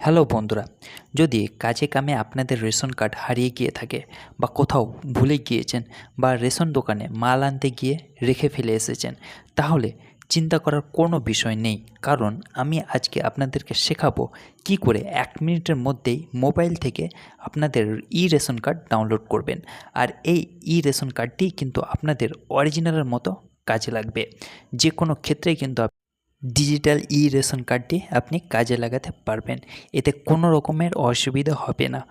Hello বন্ধুরা, যদি কাজে কামে আপনাদের রেশন কার্ড হারিয়ে গিয়ে থাকে বা কোথাও ভুলে গিয়েছেন বা রেশন দোকানে মাল আনতে গিয়ে রেখে ফেলে এসেছেন, তাহলে চিন্তা করার কোনো বিষয় নেই। কারণ আমি আজকে আপনাদেরকে শেখাবো কি করে 1 মিনিটের মধ্যেই মোবাইল থেকে আপনাদের রেশন কার্ড ডাউনলোড করবেন। আর এই রেশন কার্ডটি কিন্তু আপনাদের অরিজিনালের মতো কাজে লাগবে। যে কোনো ক্ষেত্রেই কিন্তু ডিজিটাল রেশন কার্ডটি আপনি কাজে লাগাতে পারবেন। এতে কোনো রকমের অসুবিধা হবে না।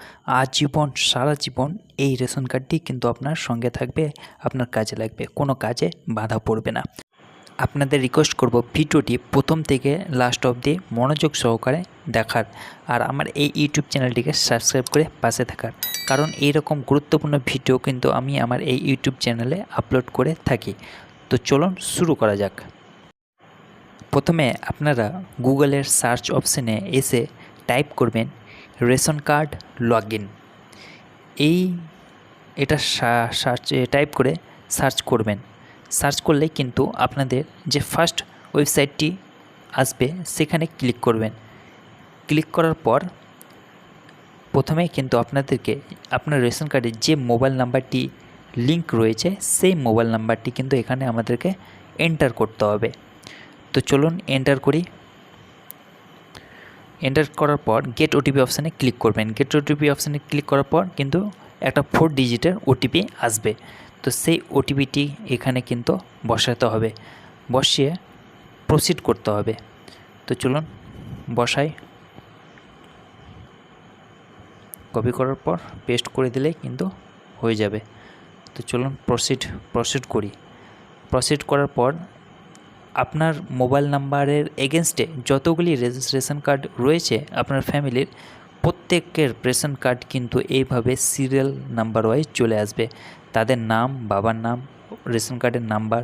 আজীবন সারা জীবন এই রেশন কার্ডটি কিন্তু আপনার সঙ্গে থাকবে, আপনার কাজে লাগবে, কোনো কাজে বাধা পড়বে না। আপনাদের রিকোয়েস্ট করব ভিডিওটি প্রথম থেকে লাস্ট অবধি মনোযোগ সহকারে দেখার, আর আমার এই ইউটিউব চ্যানেলটিকে সাবস্ক্রাইব করে পাশে থাকার। কারণ এইরকম গুরুত্বপূর্ণ ভিডিও কিন্তু আমি আমার এই ইউটিউব চ্যানেলে আপলোড করে থাকি। তো চলুন শুরু করা যাক। প্রথমে আপনারা গুগলের সার্চ অপশানে এসে টাইপ করবেন রেশন কার্ড লগইন। এটা টাইপ করে সার্চ করবেন। সার্চ করলে কিন্তু আপনাদের যে ফার্স্ট ওয়েবসাইটটি আসবে সেখানে ক্লিক করবেন। ক্লিক করার পর প্রথমেই কিন্তু আপনাদেরকে আপনার রেশন কার্ডের যে মোবাইল নাম্বারটি লিংক রয়েছে সেই মোবাইল নাম্বারটি কিন্তু এখানে আমাদেরকে এন্টার করতে হবে। তো চলুন এন্টার করি। এন্টার করার পর গেট ওটিপি অপশানে ক্লিক করবেন। গেট ওটিপি অপশানে ক্লিক করার পর কিন্তু একটা 4 ডিজিটের ওটিপি আসবে। তো সেই ওটিপিটি এখানে কিন্তু বসাতে হবে, বসিয়ে প্রসিড করতে হবে। তো চলুন বসাই। কপি করার পর পেস্ট করে দিলে কিন্তু হয়ে যাবে। তো চলুন প্রসিড করি। প্রসিড করার পর আপনার মোবাইল নাম্বারের এগেনস্টে যতগুলি রেজিস্ট্রেশন কার্ড রয়েছে আপনার ফ্যামিলির, প্রত্যেকের রেশন কার্ড কিন্তু এইভাবে সিরিয়াল নাম্বার ওয়াইজ চলে আসবে। তাদের নাম, বাবার নাম, রেশন কার্ডের নাম্বার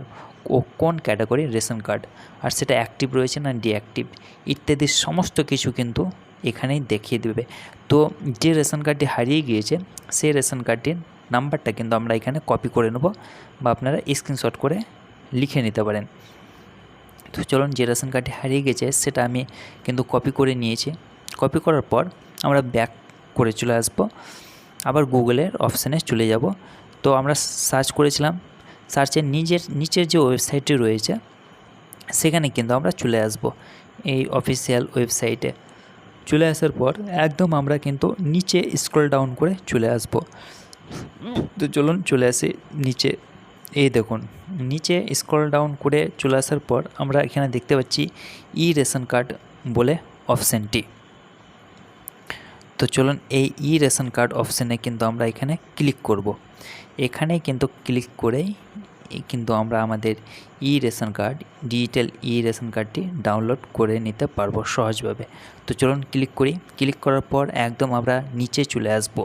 ও কোন ক্যাটাগরি রেশন কার্ড, আর সেটা অ্যাক্টিভ রয়েছে না ডিঅ্যাক্টিভ ইত্যাদি সমস্ত কিছু কিন্তু এখানেই দেখিয়ে দেবে। তো যে রেশন কার্ডটি হারিয়ে গিয়েছে সেই রেশন কার্ডটির নাম্বারটা কিন্তু আমরা এখানে কপি করে নেব, বা আপনারা স্ক্রিনশট করে লিখে নিতে পারেন। তো চলুন, যে রেশন কার্ডটি হারিয়ে গেছে সেটা আমি কিন্তু কপি করে নিয়েছি। কপি করার পর আমরা ব্যাক করে চলে আসব, আবার গুগলের অপশানে চলে যাব। তো আমরা সার্চ করেছিলাম, সার্চের নিচের যে ওয়েবসাইটটি রয়েছে সেখানে কিন্তু আমরা চলে আসব। এই অফিসিয়াল ওয়েবসাইটে চলে আসার পর একদম আমরা কিন্তু নিচে স্ক্রল ডাউন করে চলে আসব। তো চলুন চলে আসি নিচে। এই দেখুন, নিচে স্ক্রল ডাউন করে চলে আসার পর আমরা এখানে দেখতে পাচ্ছি রেশন কার্ড বলে অপশানটি। তো চলুন এই রেশন কার্ড অপশানে কিন্তু আমরা এখানে ক্লিক করব। এখানে কিন্তু ক্লিক করেই কিন্তু আমরা আমাদের রেশন কার্ড, ডিজিটাল রেশন কার্ডটি ডাউনলোড করে নিতে পারবো সহজভাবে। তো চলুন ক্লিক করি। ক্লিক করার পর একদম আমরা নিচে চলে আসব।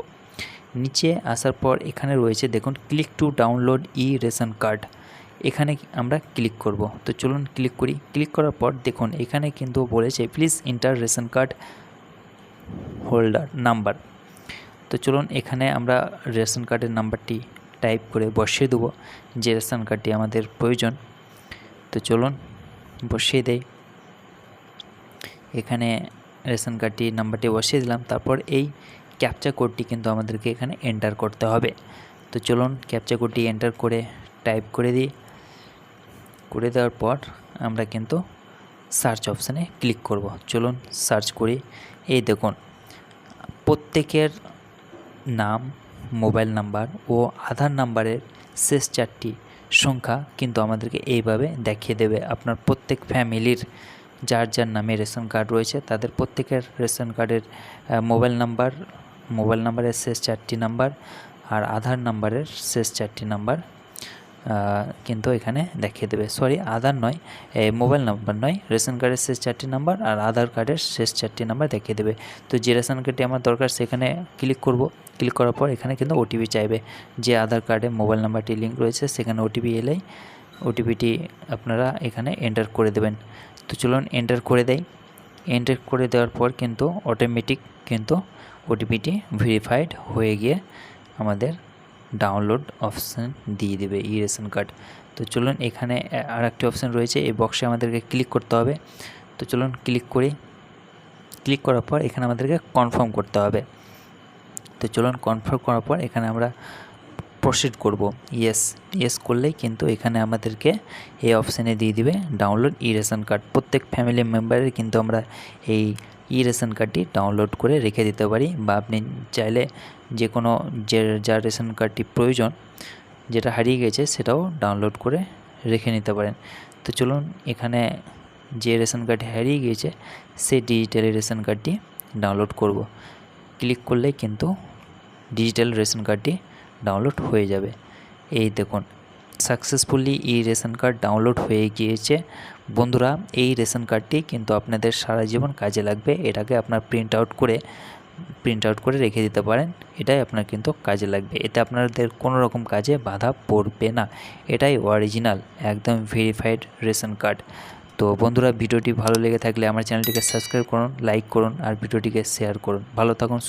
নিচে আসার পর এখানে রয়েছে দেখুন click to download ration card, এখানে আমরা ক্লিক করব। তো চলুন ক্লিক করি। ক্লিক করার পর দেখুন এখানে কিন্তু বলেছে please enter ration card holder number. তো চলুন এখানে আমরা রেশন কার্ডের নাম্বারটি টাইপ করে বসিয়ে দেবো, যে রেশন কার্ডটি আমাদের প্রয়োজন। তো চলুন বসিয়ে দেই। এখানে রেশন কার্ডটি নাম্বারটি বসিয়ে দিলাম। তারপর এই ক্যাপচা কোডটি কিন্তু আমাদেরকে এখানে এন্টার করতে হবে। তো চলুন ক্যাপচা কোডটি এন্টার করে টাইপ করে দিই। করে দেওয়ার পর আমরা কিন্তু সার্চ অপশানে ক্লিক করব। চলুন সার্চ করি। এই দেখুন প্রত্যেকের নাম, মোবাইল নাম্বার ও আধার নাম্বারের শেষ 4টি সংখ্যা কিন্তু আমাদেরকে এইভাবে দেখিয়ে দেবে। আপনার প্রত্যেক ফ্যামিলির যার যার নামে রেশন কার্ড রয়েছে তাদের প্রত্যেকের রেশন কার্ডের মোবাইল নাম্বারের শেষ 4টি নাম্বার আর আধার নাম্বারের শেষ 4টি নাম্বার কিন্তু এখানে দেখিয়ে দেবে। সরি, আধার নয়, মোবাইল নাম্বার নয়, রেশন কার্ডের শেষ 4টি নাম্বার আর আধার কার্ডের শেষ 4টি নাম্বার দেখিয়ে দেবে। তো যে রেশন কার্ডটি আমার দরকার সেখানে ক্লিক করব। ক্লিক করার পর এখানে কিন্তু ওটিপি চাইবে। যে আধার কার্ডে মোবাইল নাম্বারটি লিঙ্ক রয়েছে সেখানে ওটিপি এলেই ওটিপিটি আপনারা এখানে এন্টার করে দেবেন। তো চলুন এন্টার করে দেই। এন্টার করে দেওয়ার পর কিন্তু অটোমেটিক কিন্তু ওটিপিটি ভেরিফাইড হয়ে গিয়ে আমাদের ডাউনলোড অপশান দিয়ে দেবে রেশন কার্ড। তো চলুন এখানে আর একটি অপশান রয়েছে, এই বক্সে আমাদেরকে ক্লিক করতে হবে। তো চলুন ক্লিক করি। ক্লিক করার পর এখানে আমাদেরকে কনফার্ম করতে হবে। তো চলুন কনফার্ম করার পর এখানে আমরা প্রসিড করব। ইয়েস করলেই কিন্তু এখানে আমাদেরকে এই অপশানে দিয়ে দিবে ডাউনলোড ই রেশন কার্ড। প্রত্যেক ফ্যামিলি মেম্বারের কিন্তু আমরা এই ই রেশন কার্ডটি ডাউনলোড করে রেখে দিতে পারি, বা আপনি চাইলে যে কোনো যার রেশন কার্ডটি প্রয়োজন, যেটা হারিয়ে গেছে, সেটাও ডাউনলোড করে রেখে নিতে পারেন। তো চলুন এখানে যে রেশন কার্ডটি হারিয়ে গিয়েছে সেই ডিজিটাল রেশন কার্ডটি ডাউনলোড করব। ক্লিক করলে কিন্তু ডিজিটাল রেশন কার্ডটি ডাউনলোড হয়ে যাবে। এই দেখুন সাকসেসফুলি ই রেশন কার্ড ডাউনলোড হয়ে গিয়েছে। বন্ধুরা, এই রেশন কার্ডটি কিন্তু আপনাদের সারা জীবন কাজে লাগবে। এটাকে আপনার প্রিন্ট আউট করে রেখে দিতে পারেন। এটাই আপনার কিন্তু কাজে লাগবে। এতে আপনাদের কোনো রকম কাজে বাধা পড়বে না। এটাই অরিজিনাল একদম ভেরিফাইড রেশন কার্ড। তো বন্ধুরা, ভিডিওটি ভালো লেগে থাকলে আমার চ্যানেলটিকে সাবস্ক্রাইব করুন, লাইক করুন আর ভিডিওটিকে শেয়ার করুন। ভালো থাকুন।